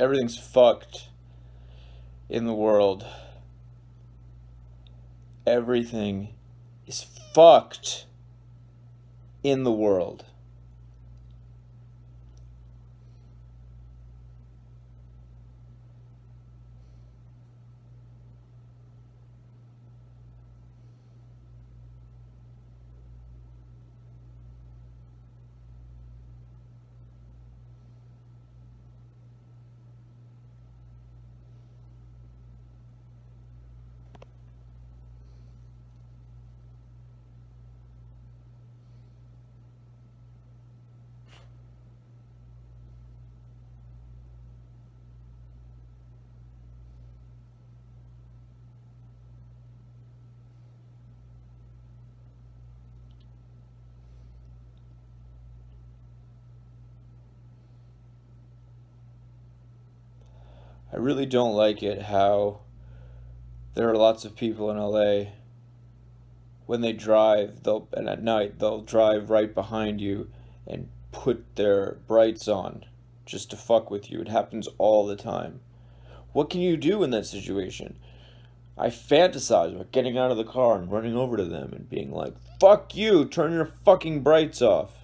Everything's fucked in the world. Everything is fucked in the world. I really don't like it how there are lots of people in LA when they drive, and at night they'll drive right behind you and put their brights on just to fuck with you. It happens all the time. What can you do in that situation? I fantasize about getting out of the car and running over to them and being like, "Fuck you, turn your fucking brights off."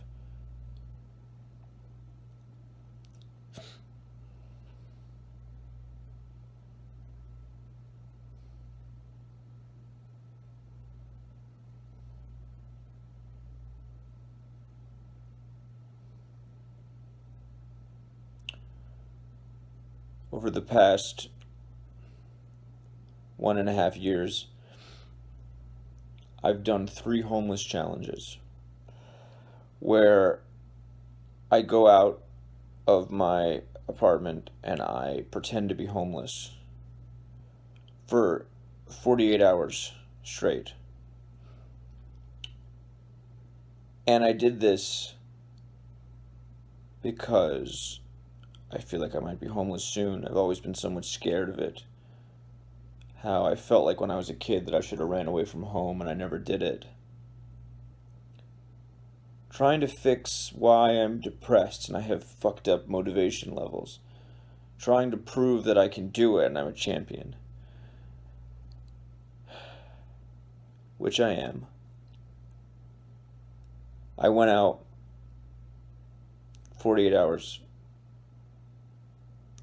Over the past 1.5 years, I've done 3 homeless challenges where I go out of my apartment and I pretend to be homeless for 48 hours straight. And I did this because I feel like I might be homeless soon. I've always been so much scared of it. How I felt like when I was a kid that I should have ran away from home and I never did it. Trying to fix why I'm depressed and I have fucked up motivation levels. Trying to prove that I can do it and I'm a champion. Which I am. I went out 48 hours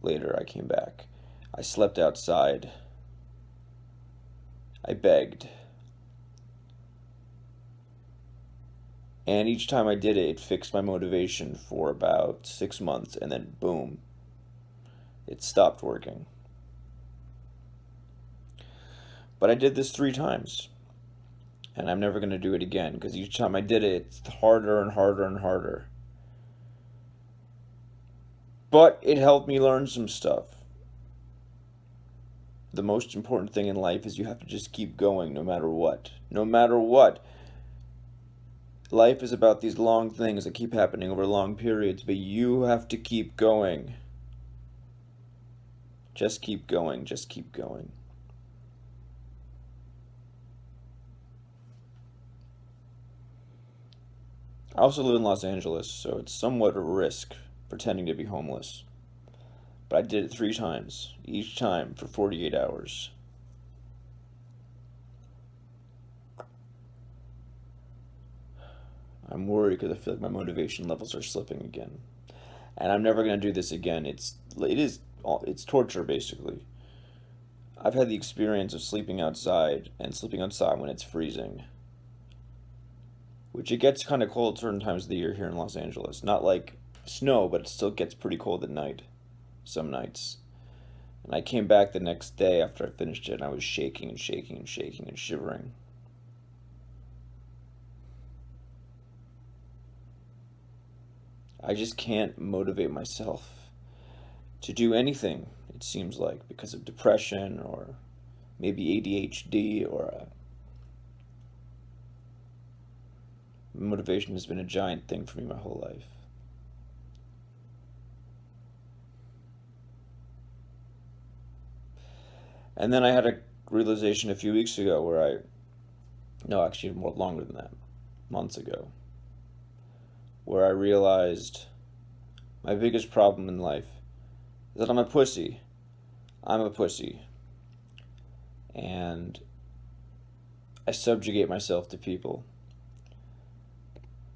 later. I came back. I slept outside. I begged. And each time I did it, it fixed my motivation for about 6 months, and then boom, it stopped working. But I did this 3 times, and I'm never going to do it again, because each time I did it, it's harder and harder and harder. But it helped me learn some stuff. The most important thing in life is you have to just keep going no matter what. No matter what. Life is about these long things that keep happening over long periods, but you have to keep going. Just keep going, just keep going. I also live in Los Angeles, so it's somewhat a risk pretending to be homeless. But I did it 3 times, each time for 48 hours. I'm worried because I feel like my motivation levels are slipping again. And I'm never going to do this again. It's torture basically. I've had the experience of sleeping outside and sleeping outside when it's freezing. Which it gets kind of cold certain times of the year here in Los Angeles. Not like snow, but it still gets pretty cold at night. Some nights. And I came back the next day after I finished it and I was shaking and shaking and shaking and shivering. I just can't motivate myself to do anything, it seems like, because of depression or maybe ADHD or motivation has been a giant thing for me my whole life. And then I had a realization a few weeks ago no, actually more longer than that, months ago, where I realized my biggest problem in life is that I'm a pussy. I'm a pussy. And I subjugate myself to people.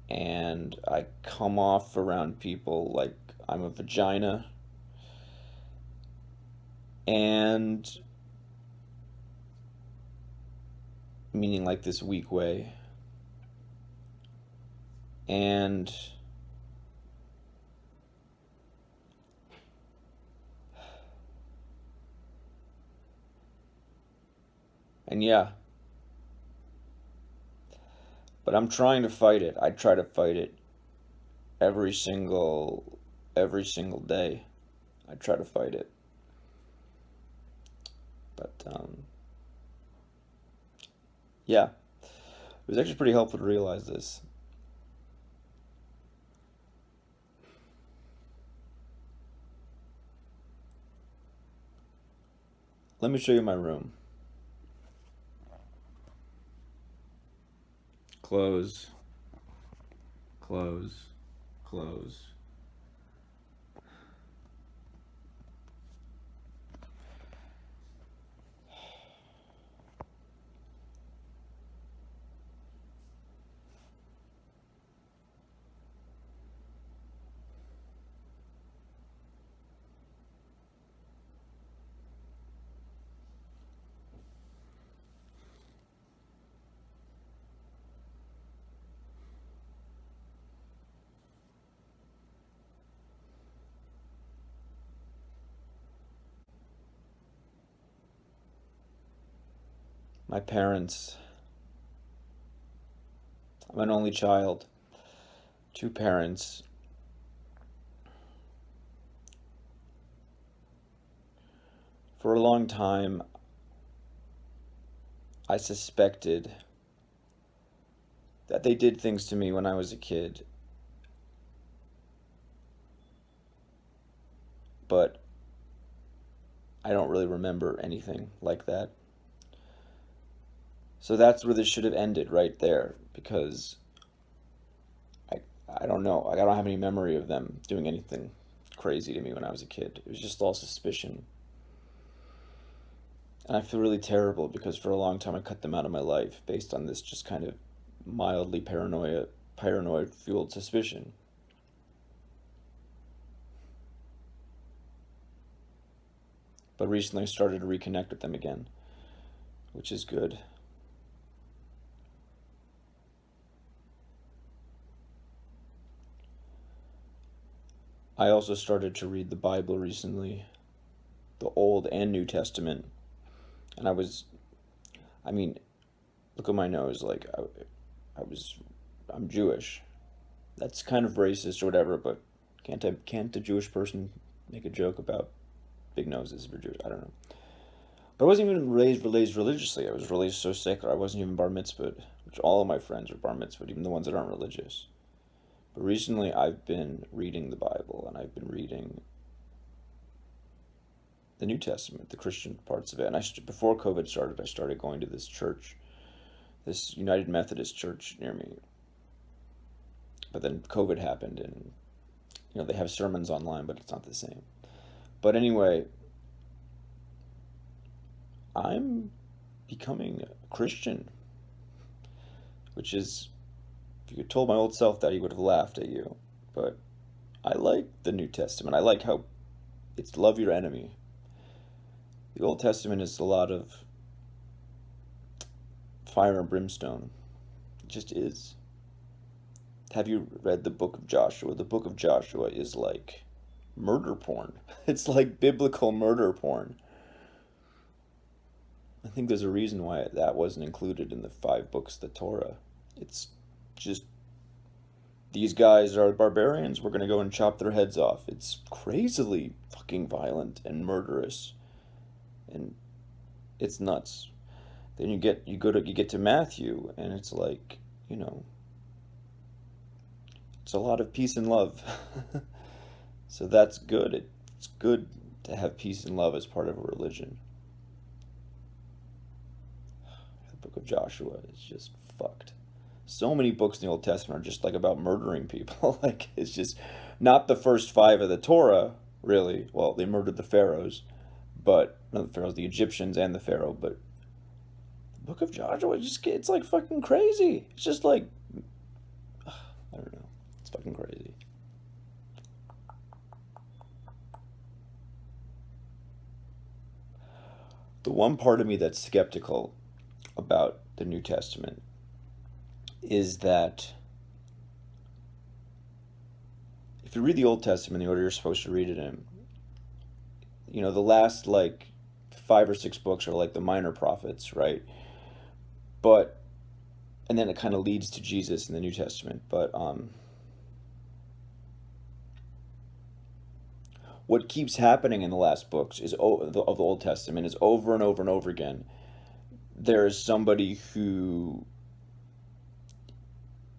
And I come off around people like I'm a vagina. And meaning like this weak way. And yeah, but I'm trying to fight it. I try to fight it every single day. I try to fight it. But yeah, it was actually pretty helpful to realize this. Let me show you my room. Close, close, close. My parents, I'm an only child. Two parents. For a long time, I suspected that they did things to me when I was a kid, but I don't really remember anything like that. So that's where this should have ended right there, because I I don't know. Like, I don't have any memory of them doing anything crazy to me when I was a kid. It was just all suspicion. And I feel really terrible because for a long time I cut them out of my life based on this just kind of mildly paranoid fueled suspicion. But recently I started to reconnect with them again, which is good. I also started to read the Bible recently, the Old and New Testament. And I mean, look at my nose. Like, I was, I'm Jewish. That's kind of racist or whatever, but can't a Jewish person make a joke about big noses for Jewish? I don't know. But I wasn't even raised religiously. I was raised so secular. I wasn't even bar mitzvahed, which all of my friends are bar mitzvahed, even the ones that aren't religious. But recently I've been reading the Bible and I've been reading the New Testament, the Christian parts of it. And before COVID started, I started going to this church, this United Methodist church near me. But then COVID happened, and they have sermons online, but it's not the same. But anyway, I'm becoming a Christian, which is, if you had told my old self that, he would have laughed at you. But I like the New Testament. I like how it's love your enemy. The Old Testament is a lot of fire and brimstone. It just is. Have you read the book of Joshua? The book of Joshua is like murder porn. It's like biblical murder porn. I think there's a reason why that wasn't included in the 5 books of the Torah. It's just, these guys are barbarians, we're going to go and chop their heads off. It's crazily fucking violent and murderous. And it's nuts. Then you get to Matthew, and it's like, it's a lot of peace and love. So that's good. It's good to have peace and love as part of a religion. The book of Joshua is just fucked. So many books in the Old Testament are just like about murdering people. Like, it's just not the first 5 of the Torah, really. Well, they murdered the pharaohs, but not the pharaohs, the Egyptians and the pharaoh. But the Book of Joshua, it's like fucking crazy. It's just like I don't know. It's fucking crazy. The one part of me that's skeptical about the New Testament is that if you read the Old Testament the order you're supposed to read it in, the last like 5 or 6 books are like the minor prophets, right? But and then it kind of leads to Jesus in the New Testament. But what keeps happening in the last books of the Old Testament is over and over and over again. There is somebody who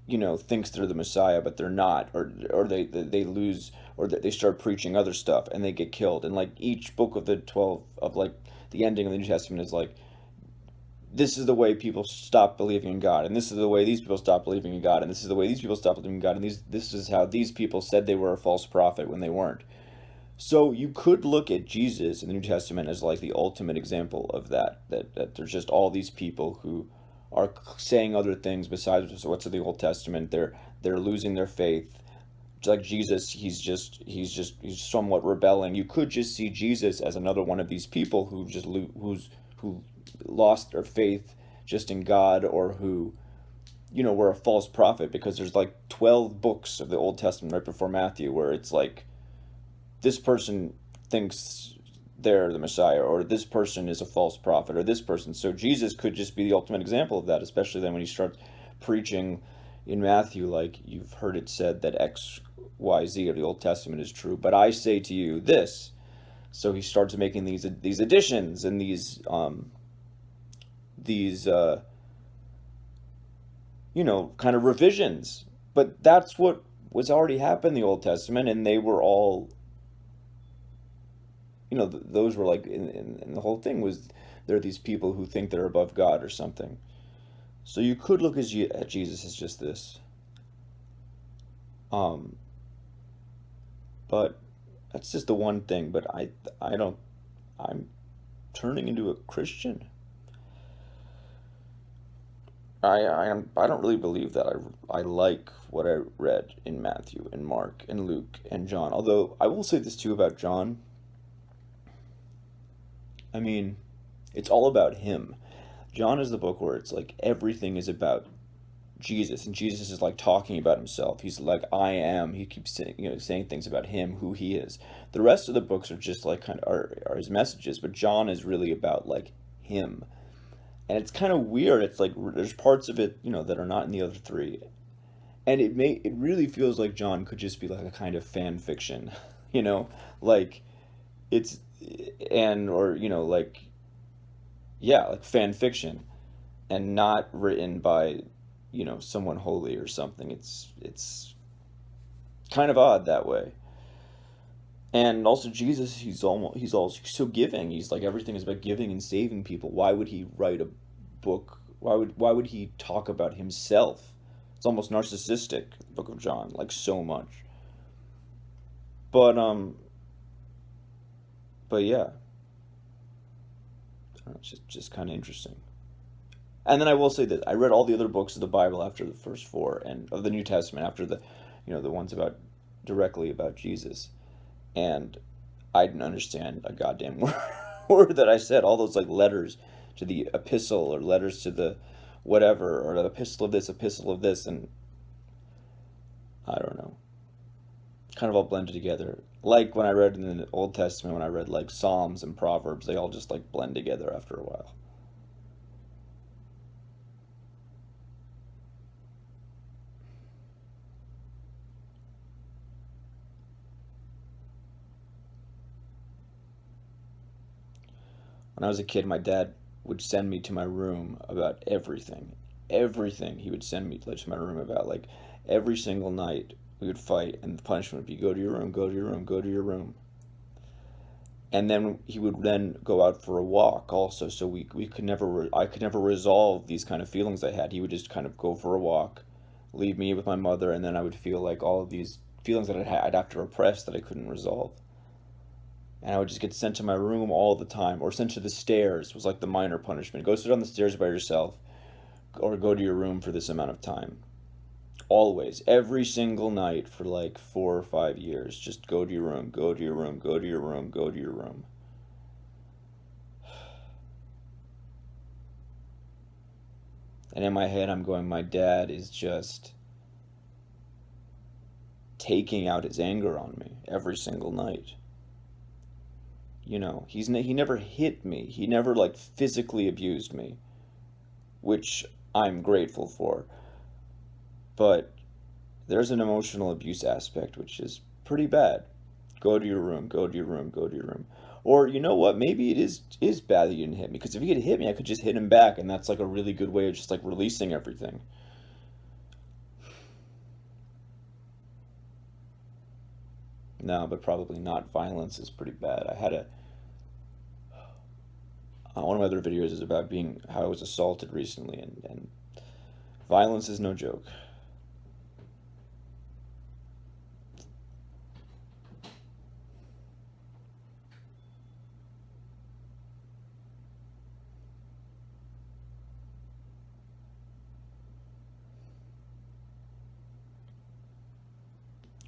thinks they're the Messiah, but they're not, or they lose, or they start preaching other stuff and they get killed. And like each book of the 12 of like the ending of the New Testament is like, this is the way people stop believing in God, and this is the way these people stop believing in God, and this is the way these people stop believing in God, and this is how these people said they were a false prophet when they weren't. So you could look at Jesus in the New Testament as like the ultimate example of that there's just all these people who are saying other things besides what's in the Old Testament. They're losing their faith. Like Jesus, he's somewhat rebelling. You could just see Jesus as another one of these people who lost their faith just in God, or who were a false prophet, because there's like 12 books of the Old Testament right before Matthew where it's like this person thinks they're the Messiah, or this person is a false prophet, or this person. So Jesus could just be the ultimate example of that, especially then when he starts preaching in Matthew, like, you've heard it said that X, Y, Z of the Old Testament is true, but I say to you this. So he starts making these additions and these kind of revisions. But that's what was already happened in the Old Testament, and they were all those were like, and the whole thing was, there are these people who think they're above God or something. So you could look at Jesus as just this. Um, but that's just the one thing. But I don't, I'm turning into a Christian. I don't really believe that I like what I read in Matthew and Mark and Luke and John. Although I will say this too about John. I mean, it's all about him. John is the book where it's like everything is about Jesus, and Jesus is like talking about himself. He's like, I am. He keeps saying things about him, who he is. The rest of the books are just like kind of are his messages, but John is really about like him. And it's kind of weird. It's like there's parts of it, that are not in the other three. And it really feels like John could just be like a kind of fan fiction, like it's or like, yeah, like fan fiction, and not written by someone holy or something. It's kind of odd that way. And also Jesus, he's also so giving. He's like, everything is about giving and saving people. Why would he write a book? Why would he talk about himself? It's almost narcissistic, the Book of John, like so much. But yeah, I don't know, it's just kind of interesting. And then I will say that I read all the other books of the Bible after the first four, and of the New Testament after the ones about directly about Jesus, and I didn't understand a goddamn word that I said. All those like letters to the epistle, or letters to the whatever, or the epistle of this, and I don't know. Kind of all blended together. Like when I read in the Old Testament, when I read like Psalms and Proverbs, they all just like blend together after a while. When I was a kid, my dad would send me to my room about everything. Everything he would send me to my room about. Like every single night we would fight, and the punishment would be, go to your room, go to your room, go to your room. And then he would then go out for a walk also, so we could never I could never resolve these kind of feelings I had. He would just kind of go for a walk, leave me with my mother, and then I would feel like all of these feelings that I'd have to repress that I couldn't resolve. and I would just get sent to my room all the time, or sent to the stairs was like the minor punishment. Go sit on the stairs by yourself, or go to your room for this amount of time. Always, every single night for like 4 or 5 years, just go to your room, go to your room, go to your room, go to your room. And in my head, I'm going, my dad is just taking out his anger on me every single night. He never hit me. He never like physically abused me, which I'm grateful for. But there's an emotional abuse aspect, which is pretty bad. Go to your room, go to your room, go to your room. Or you know what? Maybe it is bad that you didn't hit me. Because if he had hit me, I could just hit him back, and that's like a really good way of just like releasing everything. No, but probably not. Violence is pretty bad. I had a one of my other videos is about being how I was assaulted recently, and violence is no joke.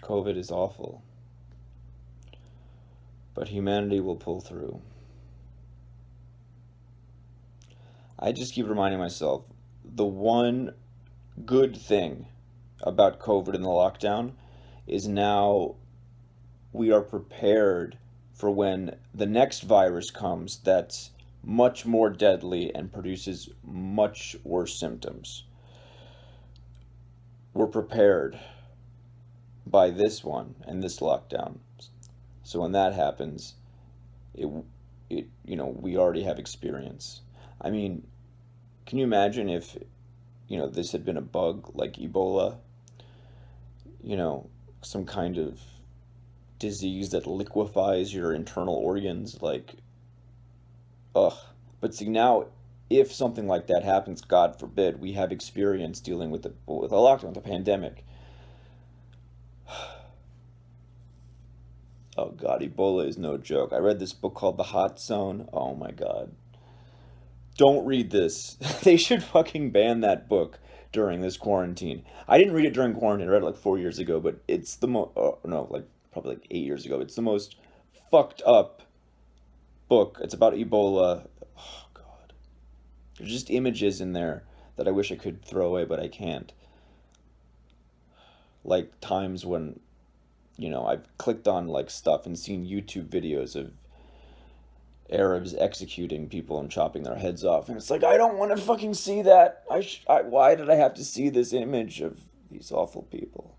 COVID is awful, but humanity will pull through. I just keep reminding myself the one good thing about COVID and the lockdown is now we are prepared for when the next virus comes that's much more deadly and produces much worse symptoms. We're prepared by this one and this lockdown. So when that happens, it we already have experience. I mean, can you imagine if this had been a bug like Ebola, some kind of disease that liquefies your internal organs, like, ugh. But see, now, if something like that happens, God forbid, we have experience dealing with a lockdown, with a pandemic. Oh God, Ebola is no joke. I read this book called The Hotzone. Oh my God. Don't read this. They should fucking ban that book during this quarantine. I didn't read it during quarantine. I read it like 4 years ago, but it's the most, no, like probably like 8 years ago. It's the most fucked up book. It's about Ebola. Oh God. There's just images in there that I wish I could throw away, but I can't. Like times when, I've clicked on like stuff and seen YouTube videos of Arabs executing people and chopping their heads off, and it's like I don't want to fucking see that. Why did I have to see this image of these awful people?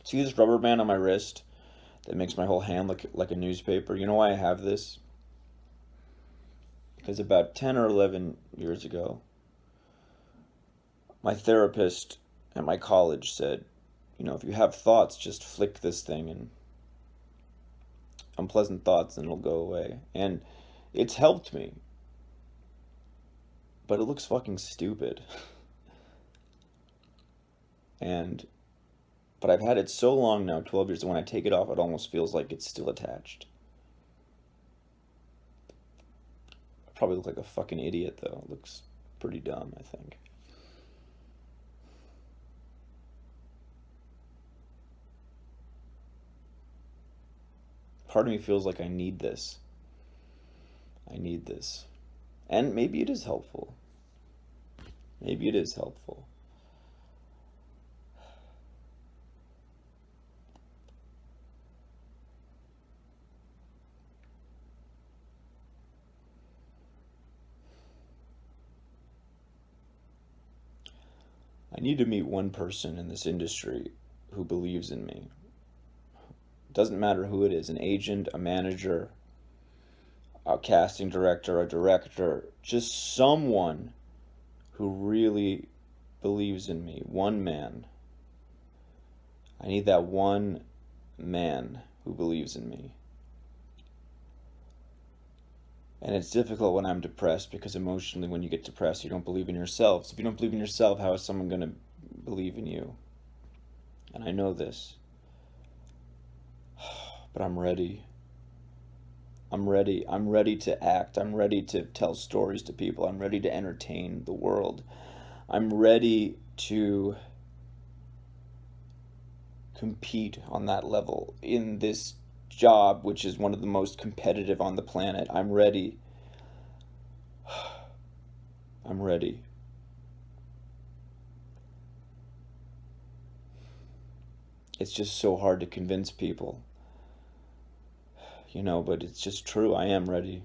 See this rubber band on my wrist that makes my whole hand look like a newspaper? You know why I have this? Because about 10 or 11 years ago, my therapist at my college said, if you have thoughts, just flick this thing and unpleasant thoughts and it'll go away. And it's helped me, but it looks fucking stupid. And but I've had it so long now, 12 years, and when I take it off, it almost feels like it's still attached. I probably look like a fucking idiot, though. It looks pretty dumb, I think. Part of me feels like I need this. I need this. And maybe it is helpful. Maybe it is helpful. I need to meet one person in this industry who believes in me. Doesn't matter who it is, an agent, a manager, a casting director, a director, just someone who really believes in me. One man. I need that one man who believes in me. And it's difficult when I'm depressed because emotionally, when you get depressed, you don't believe in yourself. So if you don't believe in yourself, how is someone going to believe in you? And I know this, but I'm ready. I'm ready. I'm ready to act. I'm ready to tell stories to people. I'm ready to entertain the world. I'm ready to compete on that level in this job, which is one of the most competitive on the planet. I'm ready. I'm ready. It's just so hard to convince people, but it's just true. I am ready.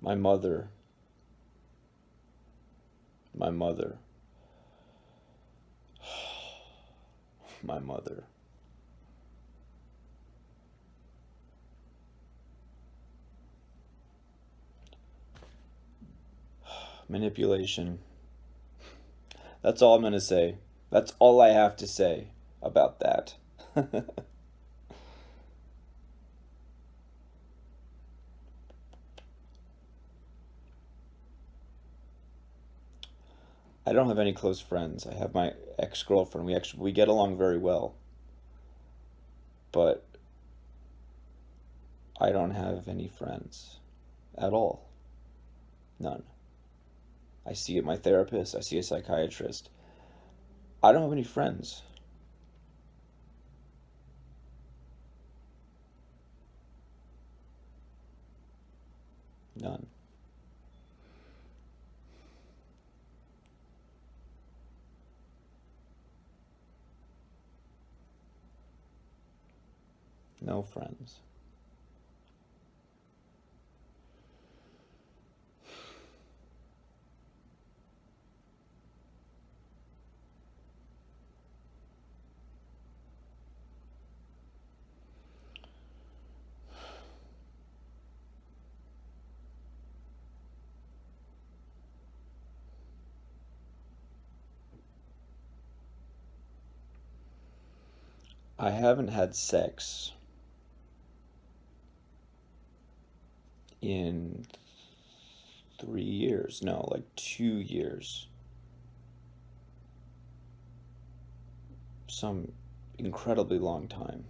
My mother, my mother, my mother. Manipulation. That's all I'm going to say. That's all I have to say about that. I don't have any close friends. I have my ex-girlfriend. We get along very well, but I don't have any friends at all. None. I see my therapist, I see a psychiatrist. I don't have any friends. None. No friends. I haven't had sex in 3 years. No, like 2 years. Some incredibly long time.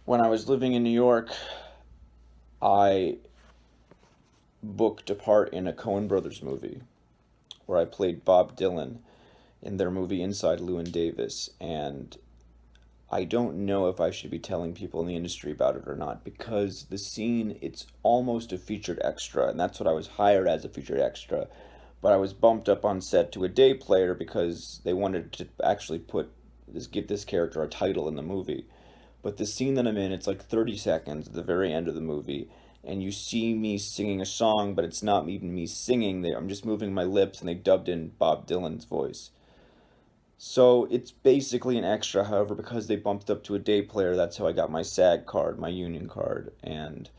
When I was living in New York, I booked a part in a Coen Brothers movie where I played Bob Dylan in their movie Inside Llewyn Davis. And I don't know if I should be telling people in the industry about it or not because the scene, it's almost a featured extra, and that's what I was hired as, a featured extra. But I was bumped up on set to a day player because they wanted to actually give this character a title in the movie. But the scene that I'm in, it's like 30 seconds at the very end of the movie, and you see me singing a song, but it's not even me singing. I'm just moving my lips, and they dubbed in Bob Dylan's voice. So it's basically an extra. However, because they bumped up to a day player, that's how I got my SAG card, my union card, and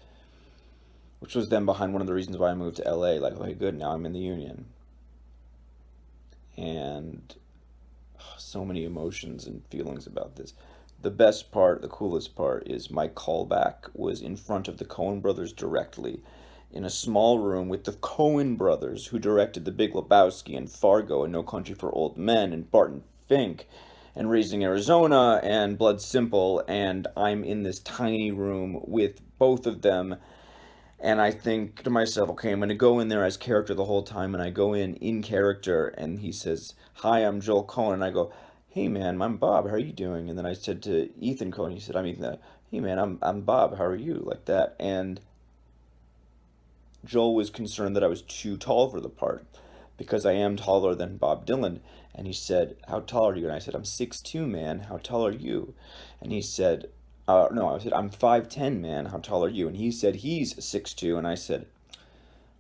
which was then behind one of the reasons why I moved to LA. Like, okay, good, now I'm in the union, and so many emotions and feelings about this. The best part, the coolest part, is my callback was in front of the Coen brothers directly, in a small room with the Coen brothers, who directed The Big Lebowski and Fargo and No Country for Old Men and Barton Fink and Raising Arizona and Blood Simple, and I'm in this tiny room with both of them, And I think to myself, okay, I'm going to go in there as character the whole time. And I go in character, and he says, "Hi, I'm Joel Coen." And I go, "Hey, man, I'm Bob. How are you doing?" And then I said to Ethan Coen, he said, "I'm Ethan." "Hey, man, I'm Bob. How are you?" Like that. And Joel was concerned that I was too tall for the part because I am taller than Bob Dylan. And he said, "How tall are you?" And I said, "I'm 6'2", man. How tall are you?" And he said, no, I said, "I'm 5'10", man. How tall are you?" And he said, "He's 6'2". And I said,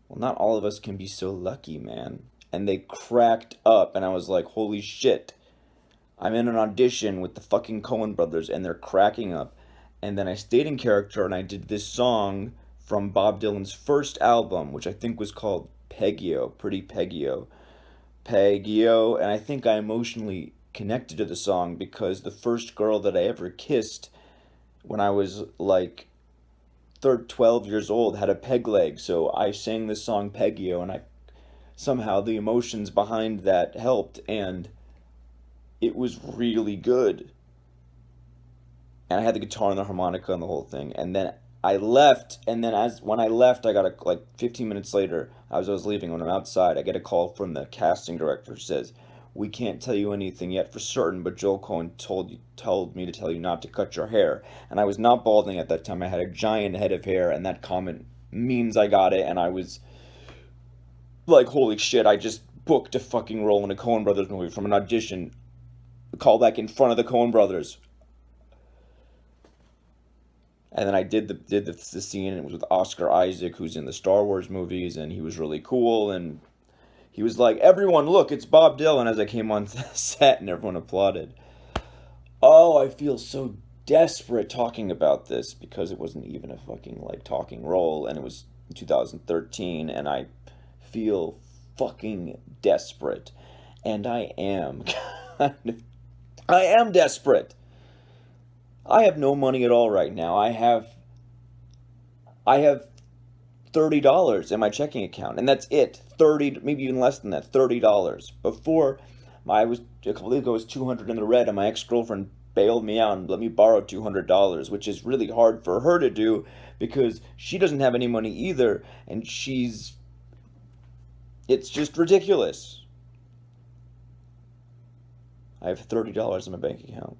"Well, not all of us can be so lucky, man." And they cracked up, and I was like, holy shit. I'm in an audition with the fucking Coen brothers, and they're cracking up. And then I stayed in character, and I did this song from Bob Dylan's first album, which I think was called Peggio, Pretty Peggio. Peggio. And I think I emotionally connected to the song because the first girl that I ever kissed when I was like 12 years old had a peg leg. So I sang this song Peggio, and I somehow the emotions behind that helped, and it was really good. And I had the guitar and the harmonica and the whole thing. And then I left, and then as when I left, I got a like 15 minutes later, as I was leaving, when I'm outside, I get a call from the casting director who says, "We can't tell you anything yet for certain, but Joel Coen told me to tell you not to cut your hair." And I was not balding at that time. I had a giant head of hair, and that comment means I got it, and I was like, holy shit, I just booked a fucking role in a Coen Brothers movie from an audition, callback in front of the Coen Brothers. And then I did the scene, and it was with Oscar Isaac, who's in the Star Wars movies, and he was really cool. And he was like, "Everyone, look, it's Bob Dylan," as I came on set, and everyone applauded. Oh, I feel so desperate talking about this because it wasn't even a fucking like talking role, and it was 2013, and I feel fucking desperate. And I am. I am desperate. I have no money at all right now. I have $30 in my checking account, and that's it. 30, maybe even less than that. $30. Before, I was a couple days ago, I was 200 in the red, and my ex girlfriend bailed me out and let me borrow $200, which is really hard for her to do because she doesn't have any money either, and it's just ridiculous. I have $30 in my bank account.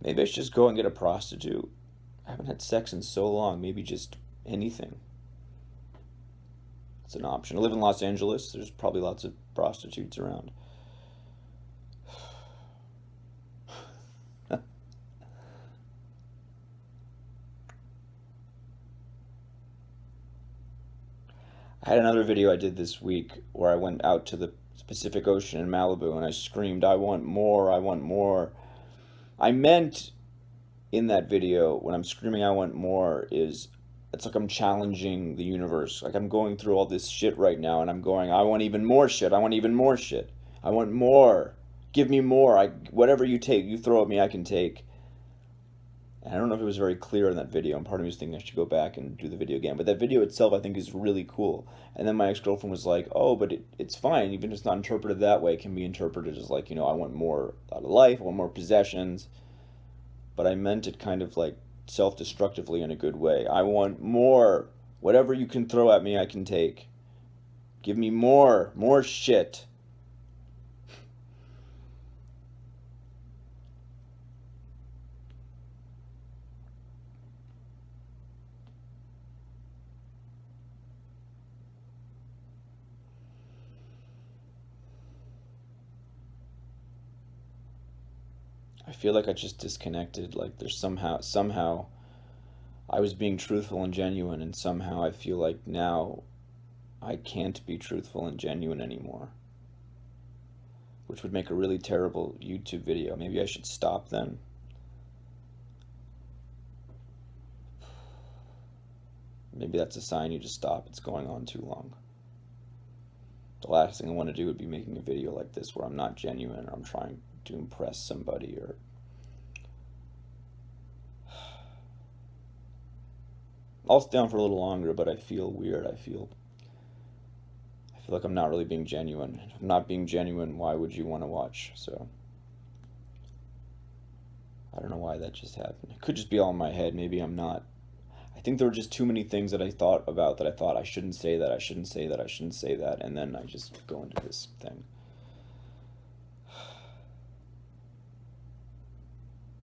Maybe I should just go and get a prostitute. I haven't had sex in so long. Maybe just anything. It's an option. I live in Los Angeles. There's probably lots of prostitutes around. I had another video I did this week where I went out to the Pacific Ocean in Malibu and I screamed, "I want more, I want more." I meant in that video, when I'm screaming, "I want more," is it's like I'm challenging the universe. Like I'm going through all this shit right now and I'm going, "I want even more shit. I want even more shit. I want more. Give me more. Whatever you take, you throw at me, I can take." And I don't know if it was very clear in that video, and part of me was thinking I should go back and do the video again. But that video itself, I think, is really cool. And then my ex girlfriend was like, "Oh, but it's fine. Even if it's not interpreted that way, it can be interpreted as like, I want more out of life, I want more possessions." But I meant it kind of like self destructively in a good way. I want more. Whatever you can throw at me, I can take. Give me more shit. I feel like I just disconnected. Like there's somehow I was being truthful and genuine, and somehow I feel like now I can't be truthful and genuine anymore, which would make a really terrible YouTube video. Maybe I should stop then. Maybe that's a sign you just stop. It's going on too long. The last thing I want to do would be making a video like this where I'm not genuine, or I'm trying to impress somebody, or I'll stay on for a little longer, but I feel weird. I feel like I'm not really being genuine. If I'm not being genuine, why would you want to watch? So I don't know why that just happened. It could just be all in my head. Maybe I'm not. I think there were just too many things that I thought about that I thought I shouldn't say that, I shouldn't say that, I shouldn't say that, and then I just go into this thing.